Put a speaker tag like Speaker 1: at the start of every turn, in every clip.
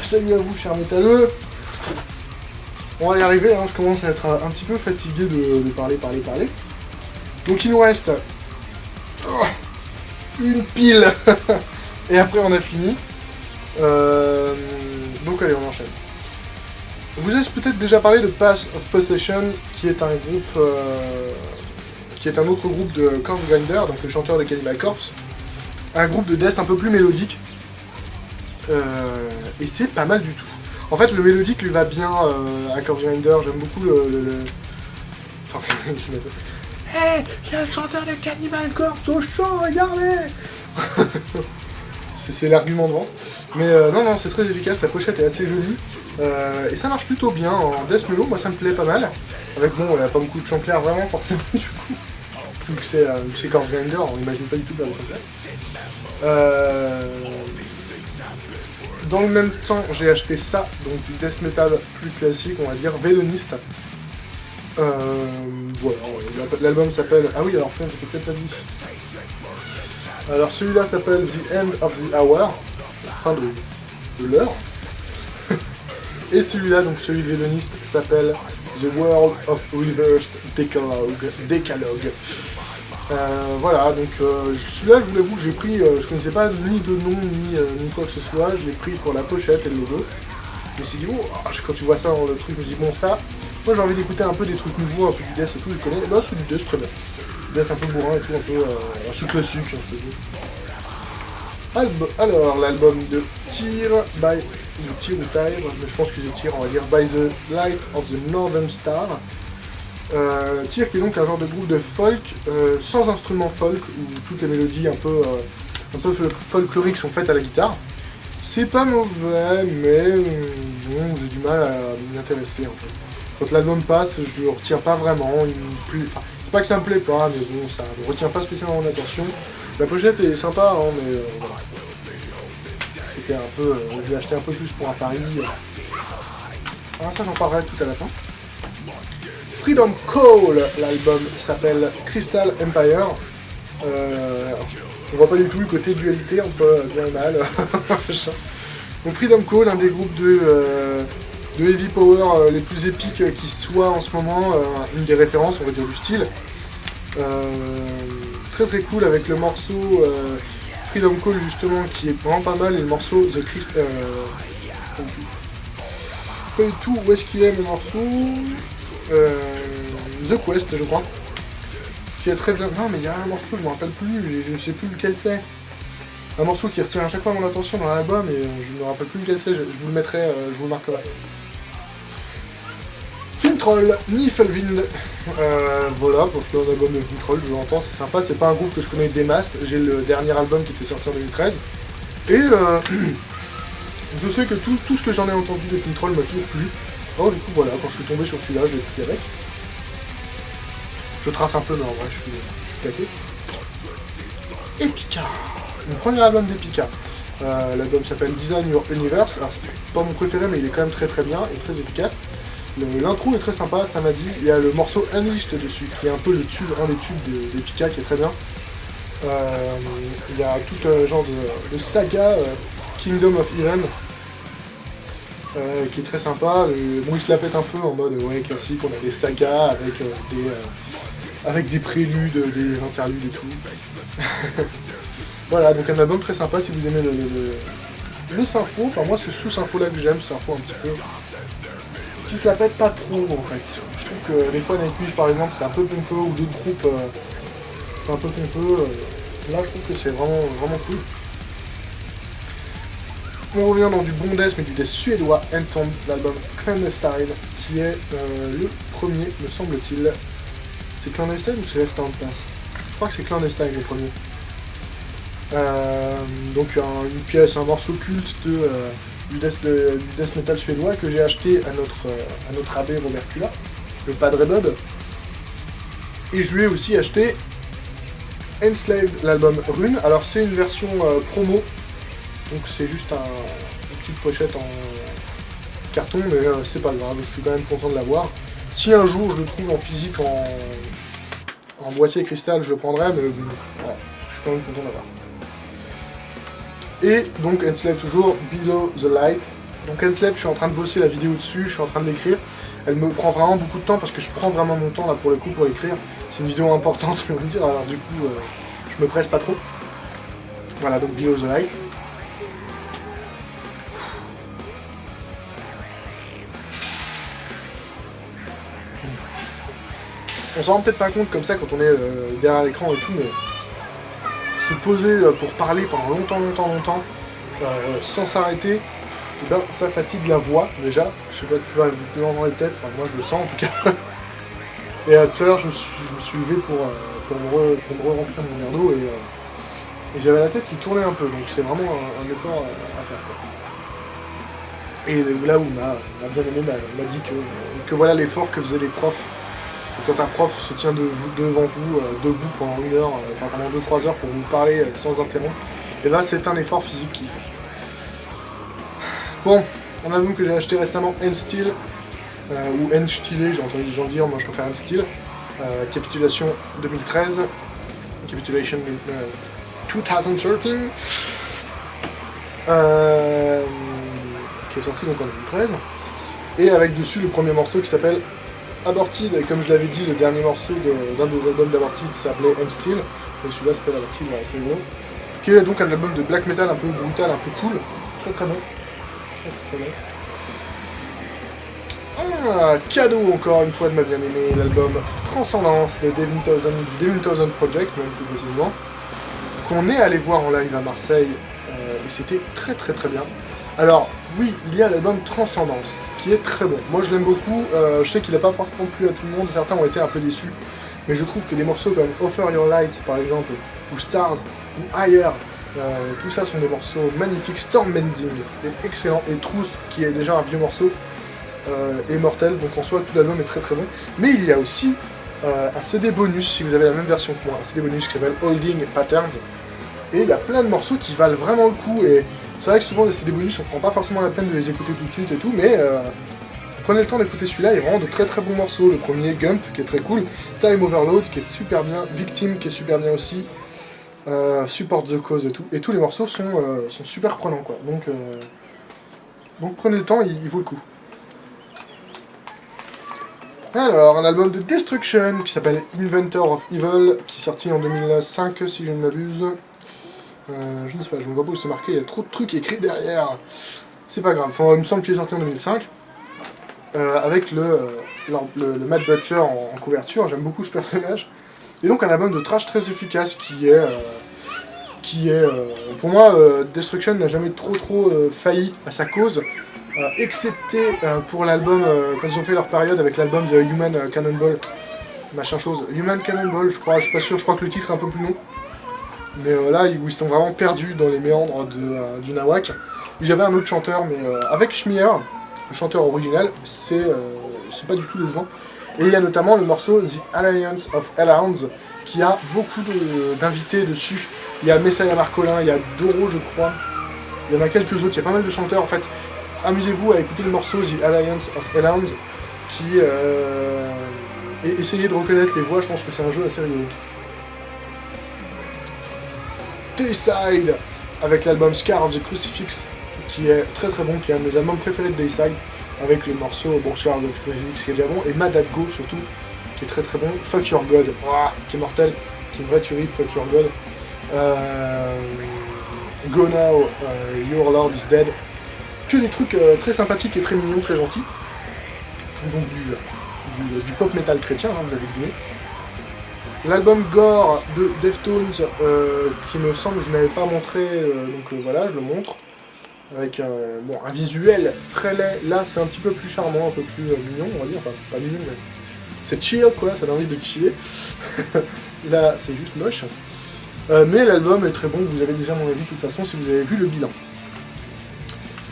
Speaker 1: Salut à vous, chers métalleux. On va y arriver, hein, je commence à être un petit peu fatigué de parler. Donc il nous reste une pile. Et après on a fini. Donc allez, on enchaîne. Vous avez peut-être déjà parlé de Path of Possession, qui est un groupe, qui est un autre groupe de Corpse Grinder, donc le chanteur de Cannibal Corpse. Un groupe de death un peu plus mélodique. Et c'est pas mal du tout. En fait, le mélodique lui va bien à Corpse Grinder, j'aime beaucoup le... Enfin, hey, il y a le chanteur de Cannibal Corpse au chant, regardez. C'est l'argument de vente. Mais non, c'est très efficace, la pochette est assez jolie. Et ça marche plutôt bien en death mellow, moi ça me plaît pas mal. Avec bon, il n'y a pas beaucoup de chant clair vraiment, forcément, du coup. Vu que c'est Corpse Grinder, on n'imagine pas du tout faire du chant clair. Dans le même temps, j'ai acheté ça, donc du death metal plus classique, on va dire, Véloniste. Voilà, l'album s'appelle... Ah oui, alors je peux peut-être pas dit. Alors celui-là s'appelle The End of the Hour, la fin de l'heure. Et celui-là, donc celui de Véloniste, s'appelle The World of Reversed Decalogue. Voilà, donc celui-là, je vous l'avoue que j'ai pris, je connaissais pas ni de nom ni quoi que ce soit, je l'ai pris pour la pochette et le logo. Je me suis dit, oh, quand tu vois ça dans le truc, je me suis dit, bon, ça, moi j'ai envie d'écouter un peu des trucs nouveaux, un peu du death et tout, je connais. Bah, celui du death, c'est très bien. Death un peu bourrin et tout, un peu assez classique, un peu. Alors, l'album de Tyr, ou Tyr, mais je pense que c'est Tyr, on va dire, By the Light of the Northern Star. Tyr qui est donc un genre de groupe de folk, sans instrument folk, où toutes les mélodies un peu folkloriques sont faites à la guitare. C'est pas mauvais, mais bon, j'ai du mal à m'y intéresser en fait. Quand l'album passe, je le retiens pas vraiment, enfin, c'est pas que ça me plaît pas, mais bon, ça ne retient pas spécialement mon attention. La pochette est sympa, hein, mais voilà. C'était un peu... je l'ai acheté un peu plus pour un pari. Alors ça, j'en parlerai tout à la fin. Freedom Call, l'album s'appelle Crystal Empire. On voit pas du tout le côté dualité entre bien et mal. Donc Freedom Call, un des groupes de heavy power les plus épiques qui soit en ce moment, une des références, on va dire, du style. Très très cool avec le morceau Freedom Call justement qui est vraiment pas mal, et le morceau The Crystal... pas du tout où est-ce qu'il est le morceau. The Quest, je crois. Qui est très bien. Non, mais il y a un morceau, je me rappelle plus, je sais plus lequel c'est. Un morceau qui retient à chaque fois mon attention dans l'album, et je me rappelle plus lequel c'est, je vous le mettrai, je vous le marquerai. Finntroll, Niflheim. Voilà, parce que l'album de Finntroll, je l'entends, c'est sympa, c'est pas un groupe que je connais des masses, j'ai le dernier album qui était sorti en 2013. Et je sais que tout ce que j'en ai entendu de Finntroll m'a toujours plu. Alors du coup voilà, quand je suis tombé sur celui-là, je l'ai pris avec. Je trace un peu, mais en vrai je suis plaqué. Epica, mon premier album d'Epica. L'album s'appelle Design Your Universe. Alors c'est pas mon préféré, mais il est quand même très très bien et très efficace. L'intro est très sympa, ça m'a dit. Il y a le morceau Unleashed dessus, qui est un peu un des tubes d'Epica qui est très bien. Il y a tout un genre de saga Kingdom of Heaven. Qui est très sympa. Bon, il se la pète un peu en mode ouais, classique, on a des sagas avec des préludes, des interludes et tout. Voilà, donc un album très sympa si vous aimez le sympho. Enfin, moi, c'est ce sympho là que j'aime, sympho un petit peu. Qui se la pète pas trop en fait. Je trouve que des fois, Nightwish par exemple, c'est un peu pompeux, ou d'autres groupes un peu pompeux. Là, je trouve que c'est vraiment cool. On revient dans du bon death, mais du death suédois, Entomb, l'album Clandestine, qui est le premier, me semble-t-il. C'est Clandestine ou c'est Left Hand Pass? Je crois que c'est Clandestine le premier. Donc une pièce, un morceau culte du death metal suédois que j'ai acheté à notre abbé Robert Kula, le Padre Bob. Et je lui ai aussi acheté Enslaved, l'album Rune. Alors c'est une version promo. Donc c'est juste une petite pochette en carton, mais c'est pas grave, je suis quand même content de l'avoir. Si un jour je le trouve en physique, en boîtier cristal, je le prendrai, mais voilà, je suis quand même content d'avoir. Et donc Enslave toujours, Below the Light. Donc Enslave, je suis en train de bosser la vidéo dessus, je suis en train de l'écrire. Elle me prend vraiment beaucoup de temps parce que je prends vraiment mon temps là pour le coup pour l'écrire. C'est une vidéo importante, je vais dire, alors du coup je me presse pas trop. Voilà, donc Below the Light. On s'en rend peut-être pas compte comme ça quand on est derrière l'écran et tout, mais se poser pour parler pendant longtemps, sans s'arrêter, eh ben, ça fatigue la voix déjà. Je sais pas, tu l'entendez peut-être, enfin moi je le sens en tout cas. Et tout à l'heure je me suis levé pour me remplir mon verre d'eau et j'avais la tête qui tournait un peu, donc c'est vraiment un effort à faire, quoi. Et là où m'a bien aimé m'a dit que voilà l'effort que faisaient les profs. Quand un prof se tient devant vous, debout pendant 1 heure, enfin pendant 2-3 heures pour vous parler sans interrompre, et là c'est un effort physique qu'il fait. Bon, un album que j'ai acheté récemment, N-Steel, ou N-Stilé, j'ai entendu des gens dire, moi je préfère N-Steel, Capitulation 2013, Capitulation 2013, qui est sorti donc en 2013, et avec dessus le premier morceau qui s'appelle Aborted, et comme je l'avais dit, le dernier morceau d'un des albums d'Aborted s'appelait N-Steel, et celui-là s'appelle Aborted, voilà, c'est gros. Qui est donc un album de black metal un peu brutal, un peu cool, très bon. Ah, cadeau encore une fois de ma bien-aimée, l'album Transcendance de du Devin Townsend Project, même plus précisément, qu'on est allé voir en live à Marseille, et c'était très bien. Alors, oui, il y a l'album Transcendance, qui est très bon. Moi, je l'aime beaucoup. Je sais qu'il n'a pas forcément plu à tout le monde. Certains ont été un peu déçus. Mais je trouve que des morceaux comme Offer Your Light, par exemple, ou Stars, ou Higher, tout ça sont des morceaux magnifiques. Stormbending est excellent. Et Truth, qui est déjà un vieux morceau, est mortel. Donc en soi, tout l'album est très bon. Mais il y a aussi un CD bonus, si vous avez la même version que moi. Un CD bonus qui s'appelle Holding Patterns. Et il y a plein de morceaux qui valent vraiment le coup. Et c'est vrai que souvent les CD bonus on prend pas forcément la peine de les écouter tout de suite et tout, mais prenez le temps d'écouter celui-là, il y a vraiment de très bons morceaux. Le premier, Gump, qui est très cool, Time Overload, qui est super bien, Victim, qui est super bien aussi, Support the Cause et tout. Et tous les morceaux sont super prenants, quoi. Donc prenez le temps, il vaut le coup. Alors, un album de Destruction qui s'appelle Inventor of Evil, qui est sorti en 2005 si je ne m'abuse. Je ne sais pas, je ne vois pas où c'est marqué, il y a trop de trucs écrits derrière. C'est pas grave, il me semble qu'il est sorti en 2005. Avec le Matt Butcher en couverture, j'aime beaucoup ce personnage. Et donc un album de thrash très efficace qui est pour moi, Destruction n'a jamais trop failli à sa cause, excepté pour l'album, quand ils ont fait leur période avec l'album The Human Cannonball, machin chose, Human Cannonball je crois, je suis pas sûr, je crois que le titre est un peu plus long. Mais là, où ils sont vraiment perdus dans les méandres du Nawak. J'avais un autre chanteur, mais avec Schmier, le chanteur original, c'est pas du tout décevant. Et il y a notamment le morceau The Alliance of Hellhounds, qui a beaucoup d'invités dessus. Il y a Messiah Marcolin, il y a Doro, je crois. Il y en a quelques autres, il y a pas mal de chanteurs. En fait, amusez-vous à écouter le morceau The Alliance of Hellhounds, qui... et essayez de reconnaître les voix, je pense que c'est un jeu assez rigolo. Dayside, avec l'album Scar of the Crucifix, qui est très bon, qui est un de mes albums préférés de Dayside, avec le morceau Scar of the Crucifix qui est déjà bon, et Mad at Go surtout, qui est très bon, Fuck Your God, qui est mortel, qui est une vraie tuerie, Fuck Your God, Go Now, Your Lord is Dead, que des trucs très sympathiques et très mignons, très gentils, donc du pop metal chrétien, hein, vous l'avez deviné. L'album Gore de Deftones, qui me semble que je n'avais pas montré, donc voilà, je le montre. Avec un visuel très laid. Là, c'est un petit peu plus charmant, un peu plus mignon, on va dire. Enfin, pas mignon, mais c'est chill, quoi, ça donne envie de chiller. Là, c'est juste moche. Mais l'album est très bon, vous avez déjà mon avis de toute façon si vous avez vu le bilan.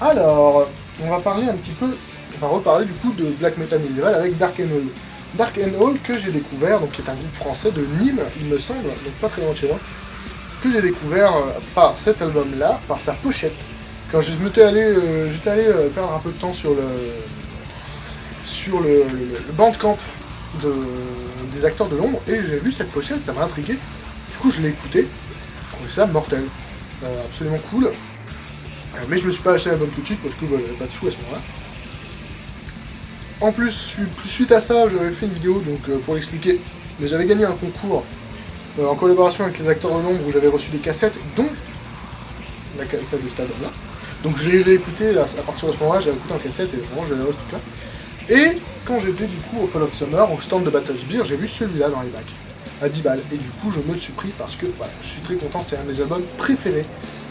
Speaker 1: Alors, on va parler un petit peu, on va reparler du coup de black metal médiéval avec Dark and Hall. Dark and Hall que j'ai découvert, donc qui est un groupe français de Nîmes, il me semble, donc pas très loin de chez moi, que j'ai découvert par cet album-là, par sa pochette. Quand j'étais allé perdre un peu de temps sur le bandcamp des acteurs de l'ombre, et j'ai vu cette pochette, ça m'a intrigué. Du coup, je l'ai écouté, je trouvais ça mortel, absolument cool. Mais je me suis pas acheté l'album tout de suite parce que j'avais pas de sous à ce moment-là. En plus, suite à ça, j'avais fait une vidéo donc, pour l'expliquer. Mais j'avais gagné un concours en collaboration avec les acteurs de l'ombre où j'avais reçu des cassettes, dont la cassette de cet album-là. Donc je l'ai réécouté à partir de ce moment-là, j'avais écouté en cassette et vraiment j'avais reçu tout là. Et quand j'étais du coup au Fall of Summer, au stand de Battles Beer, j'ai vu celui-là dans les bacs, à 10 balles. Et du coup je me le suis pris parce que voilà, je suis très content, c'est un de mes albums préférés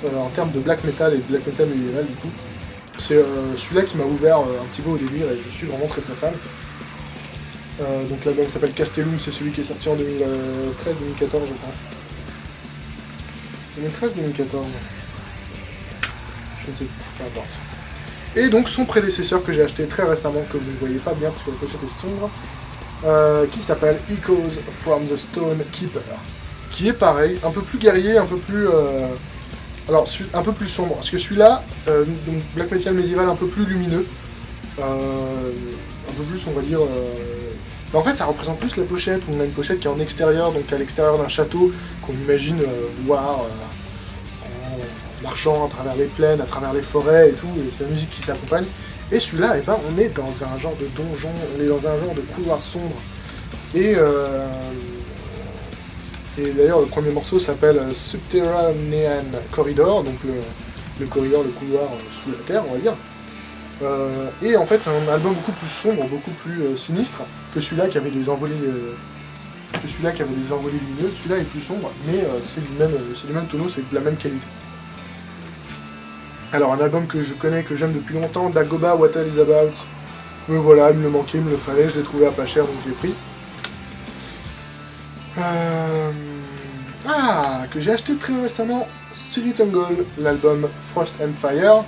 Speaker 1: en termes de black metal et de black metal médiéval du coup. C'est celui-là qui m'a ouvert un petit peu au délire et je suis vraiment très très fan. Donc l'album s'appelle Castellum, c'est celui qui est sorti en 2013-2014 je crois. 2013-2014. Je ne sais plus, peu importe. Et donc son prédécesseur que j'ai acheté très récemment, que vous ne voyez pas bien parce que la pochette est sombre, qui s'appelle Echoes from the Stone Keeper. Qui est pareil, un peu plus guerrier, un peu plus... alors, un peu plus sombre, parce que celui-là, donc black metal médiéval un peu plus lumineux, un peu plus, on va dire... Mais en fait, ça représente plus la pochette, où on a une pochette qui est en extérieur, donc à l'extérieur d'un château, qu'on imagine voir en marchant à travers les plaines, à travers les forêts et tout, et c'est la musique qui s'accompagne. Et celui-là, eh ben, on est dans un genre de donjon, on est dans un genre de couloir sombre. Et d'ailleurs, le premier morceau s'appelle Subterranean Corridor, donc le corridor, le couloir sous la terre, on va dire. Et en fait, c'est un album beaucoup plus sombre, beaucoup plus sinistre que celui-là qui avait des envolées, lumineuses. Celui-là est plus sombre, mais c'est du même tonneau, c'est de la même qualité. Alors, un album que je connais, que j'aime depuis longtemps, Dagoba, What Hell Is About. Mais voilà, il me le manquait, il me le fallait, je l'ai trouvé à pas cher, donc je l'ai pris. Que j'ai acheté très récemment, Spirit Angle, l'album Frost and Fire,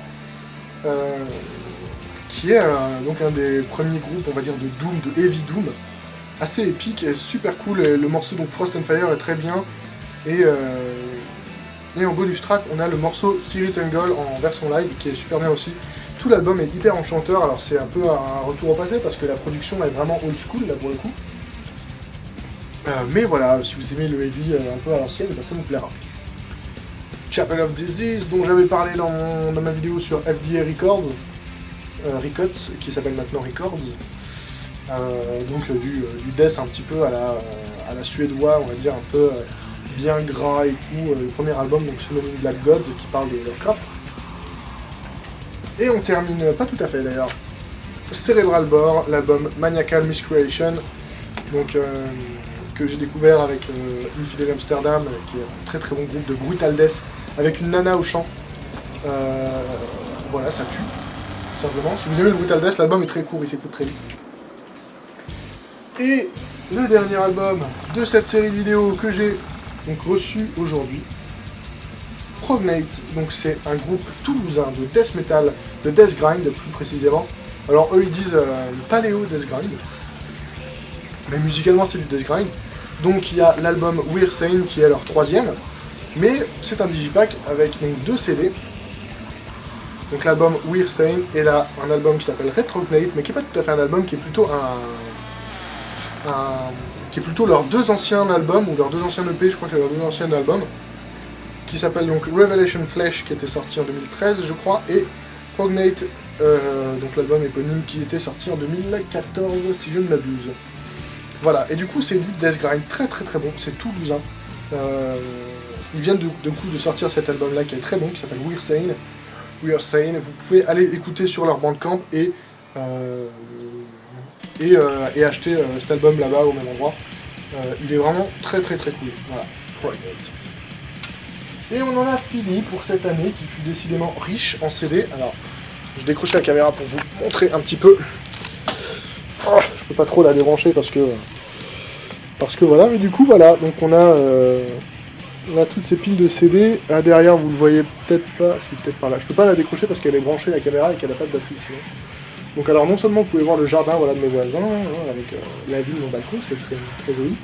Speaker 1: qui est donc un des premiers groupes, on va dire, de Doom, de Heavy Doom, assez épique et super cool. Et le morceau donc Frost and Fire est très bien, et en bonus track, on a le morceau Spirit Angle en version live, qui est super bien aussi. Tout l'album est hyper enchanteur, alors c'est un peu un retour au passé, parce que la production est vraiment old school, là, pour le coup. Mais voilà, si vous aimez le heavy un peu à l'ancienne, bah, ça vous plaira. Chapel of Disease, dont j'avais parlé dans ma vidéo sur FDA Records, qui s'appelle maintenant Records. Donc du death un petit peu à la suédois, on va dire, un peu bien gras et tout. Le premier album, donc Summoning Black Gods, qui parle de Lovecraft. Et on termine, pas tout à fait d'ailleurs, Cerebral Bore, l'album Maniacal Miscreation, donc que j'ai découvert avec Infidel Amsterdam, qui est un très très bon groupe de brutal death, avec une nana au chant. Voilà, ça tue, simplement. Si vous aimez le brutal death, l'album est très court, il s'écoute très vite. Et le dernier album de cette série de vidéos que j'ai donc reçu aujourd'hui, Prognate, donc c'est un groupe toulousain de death metal, de death grind plus précisément. Alors eux ils disent paléo death grind, mais musicalement c'est du death grind. Donc il y a l'album We're Sane qui est leur troisième, mais c'est un digipack avec donc 2 CD. Donc l'album We're Sane et là un album qui s'appelle Retrognate, mais qui n'est pas tout à fait un album, qui est plutôt qui est plutôt leurs 2 anciens albums, ou leurs 2 anciens EP, je crois que leurs 2 anciens albums, qui s'appelle donc Revelation Flesh, qui était sorti en 2013 je crois, et Prognate, donc l'album éponyme qui était sorti en 2014 si je ne m'abuse. Voilà, et du coup c'est du death grind très très très bon, c'est toulousain. Ils viennent de sortir cet album là qui est très bon, qui s'appelle We're Sane. We're Sane, vous pouvez aller écouter sur leur bandcamp et acheter cet album là-bas au même endroit. Il est vraiment très très très cool. Voilà, Prognate. Et on en a fini pour cette année qui fut décidément riche en CD. Alors, je décroche la caméra pour vous montrer un petit peu. Oh, je peux pas trop la débrancher parce que voilà, mais du coup voilà, donc on a toutes ces piles de CD. Ah, derrière vous le voyez peut-être pas, c'est peut-être par là. Je peux pas la décrocher parce qu'elle est branchée la caméra et qu'elle n'a pas de batterie sinon. Donc alors non seulement vous pouvez voir le jardin voilà, de mes voisins, avec la vue de mon balcon, c'est très, très joli,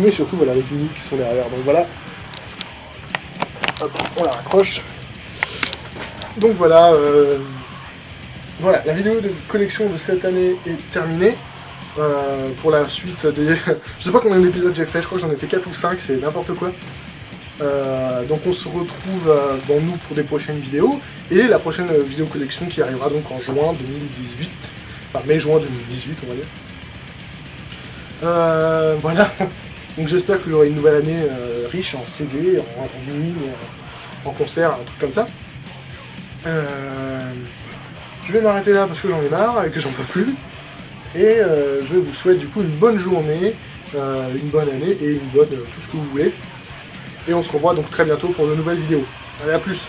Speaker 1: mais surtout voilà les vinyles qui sont derrière. Donc voilà. Hop, on la raccroche. Donc voilà, voilà, la vidéo de collection de cette année est terminée. Pour la suite des... je sais pas combien d'épisodes j'ai fait, je crois que j'en ai fait 4 ou 5, c'est n'importe quoi. Donc on se retrouve nous pour des prochaines vidéos, et la prochaine vidéo collection qui arrivera donc en juin 2018, enfin mai-juin 2018 on va dire. Voilà, donc j'espère que j'aurai une nouvelle année riche en CD, en vinyle, en concert, un truc comme ça. Je vais m'arrêter là parce que j'en ai marre et que j'en peux plus. Et je vous souhaite du coup une bonne journée, une bonne année et une bonne tout ce que vous voulez. Et on se revoit donc très bientôt pour de nouvelles vidéos. Allez, à plus!